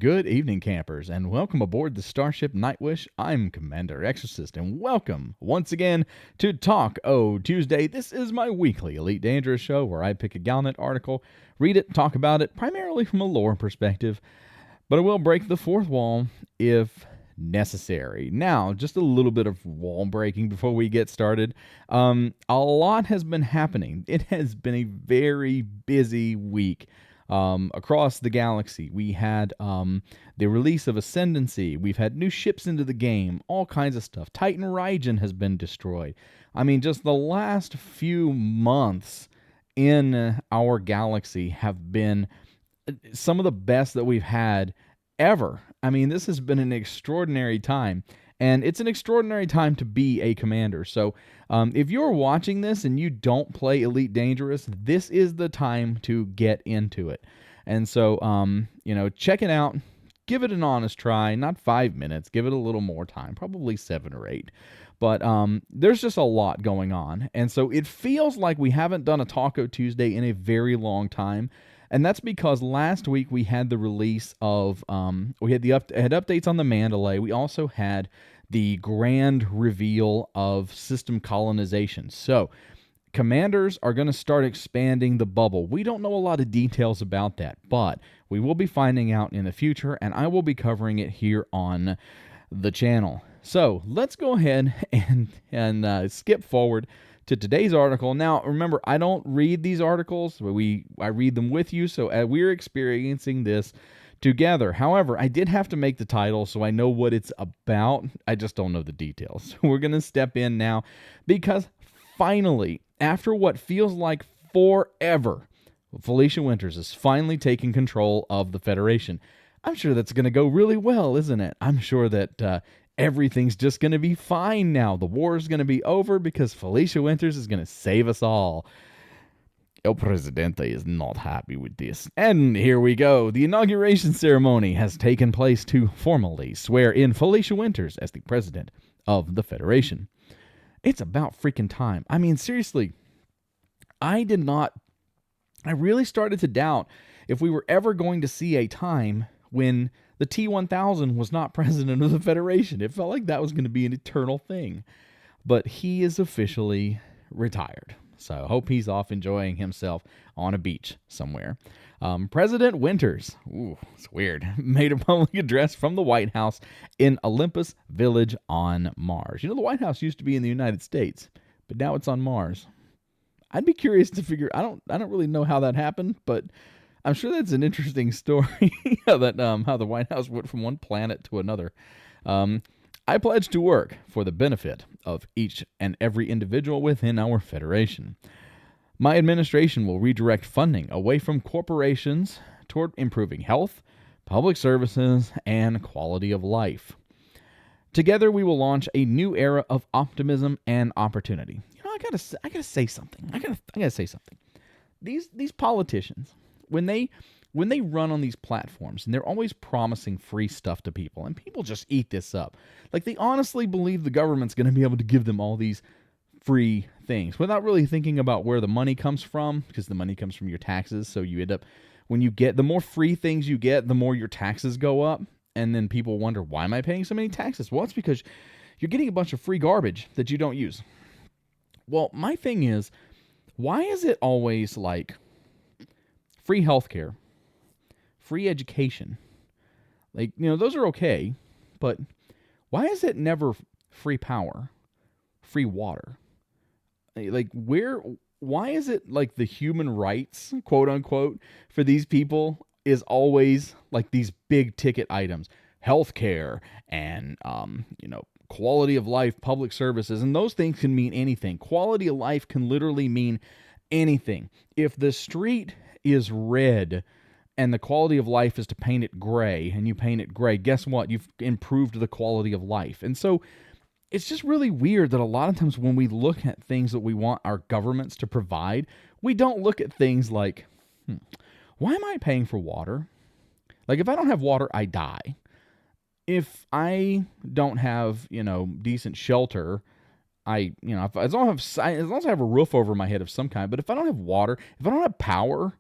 Good evening, campers, and welcome aboard the Starship Nightwish. I'm Commander Exorcist, and welcome once again to Talk O Tuesday. This is my weekly Elite Dangerous show where I pick a Galnet article, read it, talk about it, primarily from a lore perspective, but I will break the fourth wall if necessary. Now, just a little bit of wall breaking before we get started. A lot has been happening. It has been a very busy week. Across the galaxy. We had the release of Ascendancy. We've had new ships into the game, all kinds of stuff. Titan Raijin has been destroyed. I mean, just the last few months in our galaxy have been some of the best that we've had ever. I mean, this has been an extraordinary time. And it's an extraordinary time to be a commander. So if you're watching this and you don't play Elite Dangerous, this is the time to get into it. And so, check it out. Give it an honest try. Not 5 minutes. Give it a little more time. Probably 7 or 8. But there's just a lot going on. And so it feels like we haven't done a Taco Tuesday in a very long time. And that's because last week we had the release of, we had had updates on the Mandalay. We also had the grand reveal of system colonization. So commanders are going to start expanding the bubble. We don't know a lot of details about that, but we will be finding out in the future, and I will be covering it here on the channel. So let's go ahead and skip forward to today's article. Now, remember, I don't read these articles. I read them with you, so we're experiencing this together. However, I did have to make the title, so I know what it's about. I just don't know the details. So we're going to step in now because finally, after what feels like forever, Felicia Winters is finally taking control of the Federation. I'm sure that's going to go really well, isn't it? I'm sure that everything's just going to be fine now. The war is going to be over because Felicia Winters is going to save us all. El Presidente is not happy with this. And here we go. The inauguration ceremony has taken place to formally swear in Felicia Winters as the president of the Federation. It's about freaking time. I mean, seriously, I really started to doubt if we were ever going to see a time when the T-1000 was not president of the Federation. It felt like that was going to be an eternal thing. But he is officially retired. So I hope he's off enjoying himself on a beach somewhere. President Winters, it's weird, made a public address from the White House in Olympus Village on Mars. You know, the White House used to be in the United States, but now it's on Mars. I'd be curious to figure. I don't really know how that happened, but I'm sure that's an interesting story how the White House went from one planet to another. I pledge to work for the benefit of each and every individual within our Federation. My administration will redirect funding away from corporations toward improving health, public services, and quality of life. Together, we will launch a new era of optimism and opportunity. You know, I gotta say something. I gotta say something. These politicians, when they run on these platforms and they're always promising free stuff to people, and people just eat this up. Like, they honestly believe the government's going to be able to give them all these free things without really thinking about where the money comes from, because the money comes from your taxes. So you end up, when you get, the more free things you get, the more your taxes go up. And then people wonder, why am I paying so many taxes? Well, it's because you're getting a bunch of free garbage that you don't use. Well, my thing is, why is it always like free healthcare, free education? Like, you know, those are okay, but why is it never free power, free water? Like, why is it like the human rights, quote unquote, for these people is always like these big ticket items, healthcare and, quality of life, public services, and those things can mean anything. Quality of life can literally mean anything. If the street is red and the quality of life is to paint it gray, and you paint it gray, guess what? You've improved the quality of life. And so it's just really weird that a lot of times when we look at things that we want our governments to provide, we don't look at things like, why am I paying for water? Like, if I don't have water, I die. If I don't have, decent shelter, as long as I have a roof over my head of some kind, but if I don't have water, if I don't have power,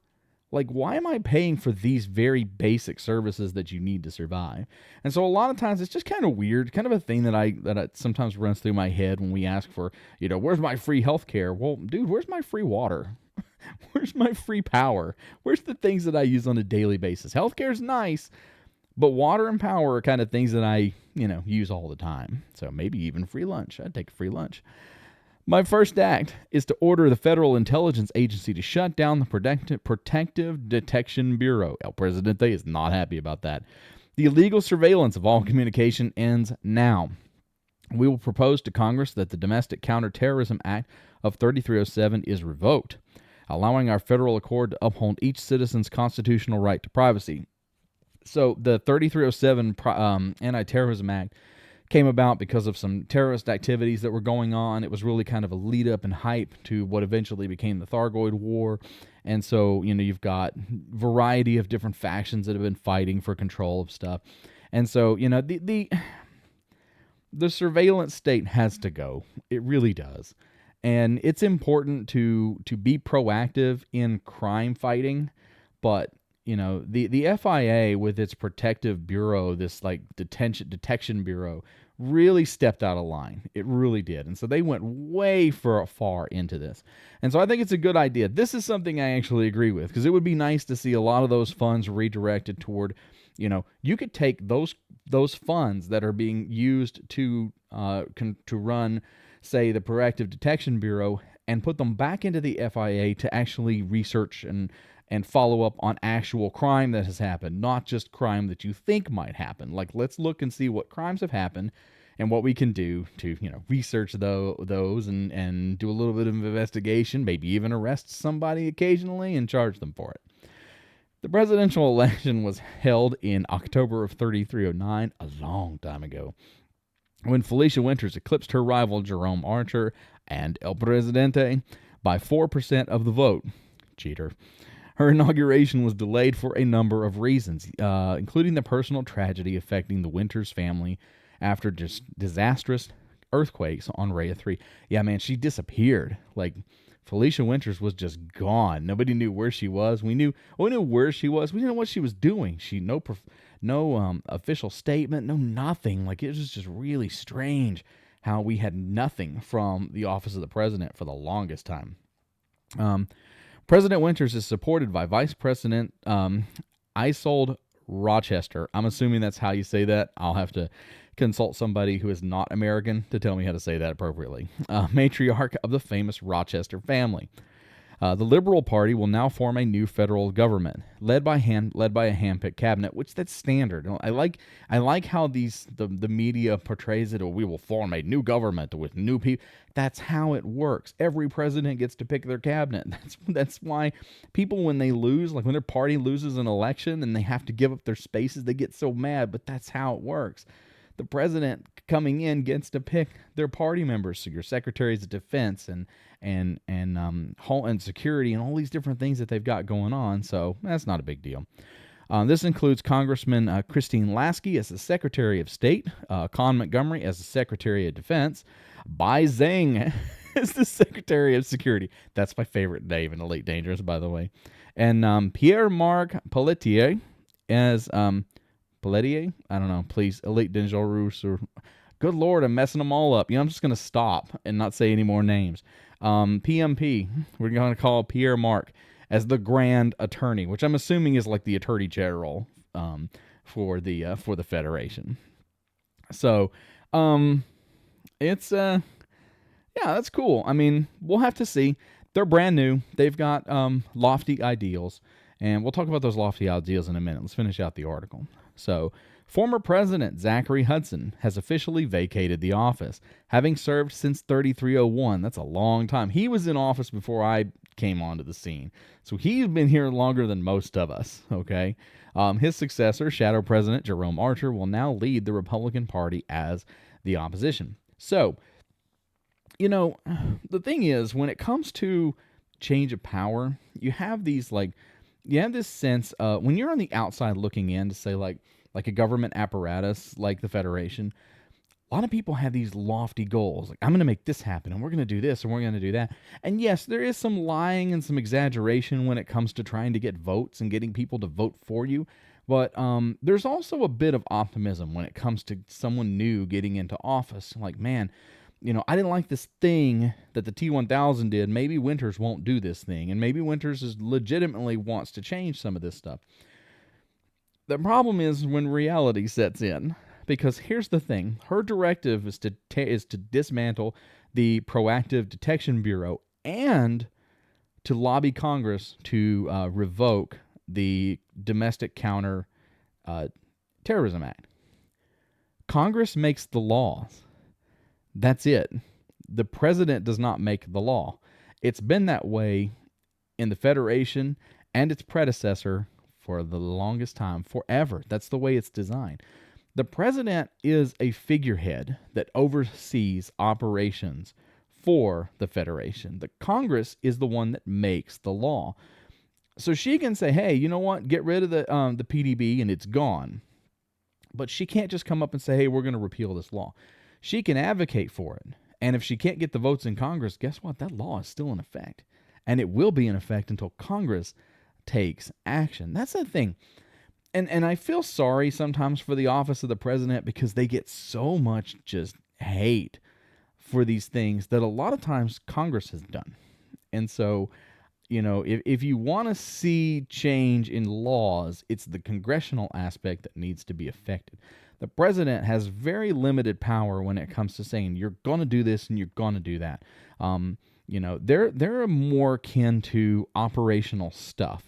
Like, why am I paying for these very basic services that you need to survive? And so a lot of times it's just kind of weird, kind of a thing that I sometimes runs through my head when we ask for, where's my free healthcare? Well, dude, where's my free water? Where's my free power? Where's the things that I use on a daily basis? Healthcare is nice, but water and power are kind of things that I, use all the time. So maybe even free lunch. I'd take a free lunch. My first act is to order the Federal Intelligence Agency to shut down the Protective Detection Bureau. El Presidente is not happy about that. The illegal surveillance of all communication ends now. We will propose to Congress that the Domestic Counterterrorism Act of 3307 is revoked, allowing our federal accord to uphold each citizen's constitutional right to privacy. So the 3307 Anti-Terrorism Act came about because of some terrorist activities that were going on. It was really kind of a lead up and hype to what eventually became the Thargoid War. And so, you've got variety of different factions that have been fighting for control of stuff. And so, the surveillance state has to go. It really does. And it's important to be proactive in crime fighting, but the FIA with its protective bureau, this like detection bureau, really stepped out of line. It really did. And so they went way far into this. And so I think it's a good idea. This is something I actually agree with, because it would be nice to see a lot of those funds redirected toward, you could take those funds that are being used to run, say, the Proactive Detection Bureau, and put them back into the FIA to actually research and follow up on actual crime that has happened, not just crime that you think might happen. Like, let's look and see what crimes have happened and what we can do to, research those and do a little bit of investigation, maybe even arrest somebody occasionally and charge them for it. The presidential election was held in October of 3309, a long time ago, when Felicia Winters eclipsed her rival Jerome Archer and El Presidente by 4% of the vote. Cheater. Her inauguration was delayed for a number of reasons, including the personal tragedy affecting the Winters family after disastrous earthquakes on Rhea 3. Yeah, man, she disappeared. Like, Felicia Winters was just gone. Nobody knew where she was. We knew where she was. We didn't know what she was doing. No official statement, no nothing. Like, it was just really strange how we had nothing from the office of the president for the longest time. President Winters is supported by Vice President Isolde Rochester. I'm assuming that's how you say that. I'll have to consult somebody who is not American to tell me how to say that appropriately. Matriarch of the famous Rochester family. The Liberal Party will now form a new federal government led by a handpicked cabinet, which that's standard. I like how the media portrays it. Or we will form a new government with new people. That's how it works. Every president gets to pick their cabinet. That's why people, when they lose, like when their party loses an election and they have to give up their spaces, they get so mad. But that's how it works. The president coming in gets to pick their party members, so your secretaries of defense and home and security and all these different things that they've got going on. So that's not a big deal. This includes Congressman Christine Lasky as the Secretary of State, Con Montgomery as the Secretary of Defense, Bai Zhang as the Secretary of Security. That's my favorite name in Elite Dangerous, by the way. And Pierre-Marc Pelletier as Pelletier? I don't know. Please, Elite Dangerous. Or good Lord, I'm messing them all up. I'm just going to stop and not say any more names. PMP, we're going to call Pierre-Marc as the Grand Attorney, which I'm assuming is like the Attorney General for the Federation. So, it's that's cool. I mean, we'll have to see. They're brand new. They've got lofty ideals, and we'll talk about those lofty ideals in a minute. Let's finish out the article. So, former President Zachary Hudson has officially vacated the office, having served since 3301. That's a long time. He was in office before I came onto the scene. So he's been here longer than most of us, okay? His successor, Shadow President Jerome Archer, will now lead the Republican Party as the opposition. So, the thing is, when it comes to change of power, you have this sense, when you're on the outside looking in to say like a government apparatus like the Federation, A lot of people have these lofty goals, like, I'm going to make this happen, and we're going to do this, and we're going to do that. And yes, there is some lying and some exaggeration when it comes to trying to get votes and getting people to vote for you. But there's also a bit of optimism when it comes to someone new getting into office. Like, man, I didn't like this thing that the T1000 did. Maybe Winters won't do this thing, and maybe Winters is legitimately wants to change some of this stuff. The problem is when reality sets in. Because here's the thing, her directive is to dismantle the Proactive Detection Bureau and to lobby Congress to revoke the Domestic Counter Terrorism Act. Congress makes the laws. That's it. The president does not make the law. It's been that way in the Federation and its predecessor for the longest time, forever. That's the way it's designed. The president is a figurehead that oversees operations for the Federation. The Congress is the one that makes the law. So she can say, hey, you know what? Get rid of the PDB and it's gone. But she can't just come up and say, hey, we're going to repeal this law. She can advocate for it. And if she can't get the votes in Congress, guess what? That law is still in effect. And it will be in effect until Congress takes action. That's the thing. And I feel sorry sometimes for the office of the president because they get so much just hate for these things that a lot of times Congress has done. And so, if you want to see change in laws, it's the congressional aspect that needs to be affected. The president has very limited power when it comes to saying you're going to do this and you're going to do that. They're more akin to operational stuff.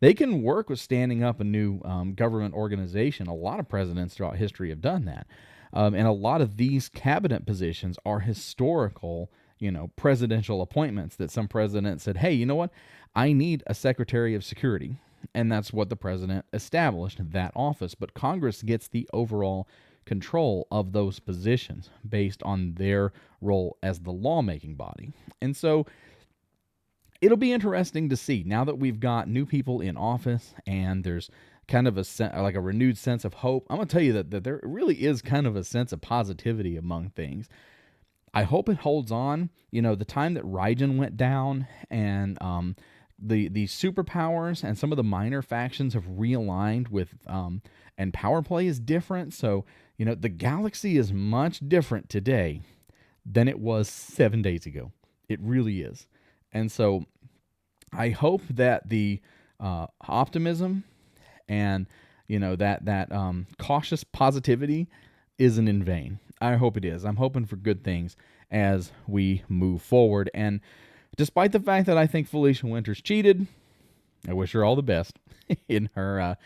They can work with standing up a new government organization. A lot of presidents throughout history have done that. And a lot of these cabinet positions are historical, presidential appointments that some president said, hey, you know what? I need a Secretary of Security. And that's what the president established, that office. But Congress gets the overall control of those positions based on their role as the lawmaking body. And so it'll be interesting to see now that we've got new people in office and there's kind of a renewed sense of hope. I'm going to tell you that there really is kind of a sense of positivity among things. I hope it holds on. The time that Raijin went down and the superpowers and some of the minor factions have realigned with and power play is different. So, the galaxy is much different today than it was 7 days ago. It really is. And so I hope that the optimism and, that cautious positivity isn't in vain. I hope it is. I'm hoping for good things as we move forward. And despite the fact that I think Felicia Winters cheated, I wish her all the best in her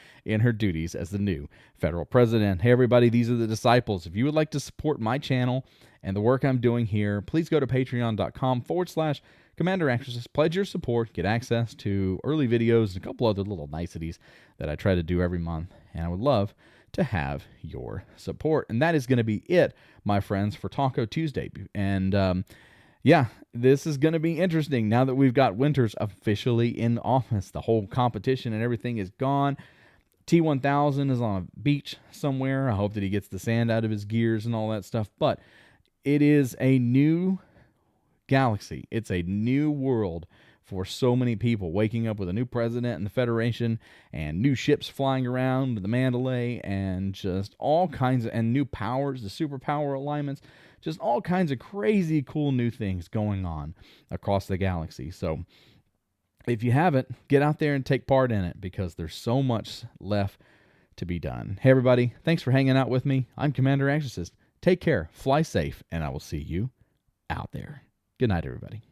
duties as the new federal president. Hey, everybody, these are the disciples. If you would like to support my channel and the work I'm doing here, please go to patreon.com/Commander Exorcist. Pledge your support, get access to early videos and a couple other little niceties that I try to do every month. And I would love to have your support. And that is going to be it, my friends, for Taco Tuesday. And yeah, this is going to be interesting now that we've got Winters officially in office. The whole competition and everything is gone. T1000 is on a beach somewhere. I hope that he gets the sand out of his gears and all that stuff. But it is a new galaxy. It's a new world for so many people, waking up with a new president in the Federation and new ships flying around the Mandalay and just all kinds of, and new powers, the superpower alignments, just all kinds of crazy cool new things going on across the galaxy. So if you haven't, get out there and take part in it because there's so much left to be done. Hey, everybody, thanks for hanging out with me. I'm Commander Exorcist. Take care, fly safe, and I will see you out there. Good night, everybody.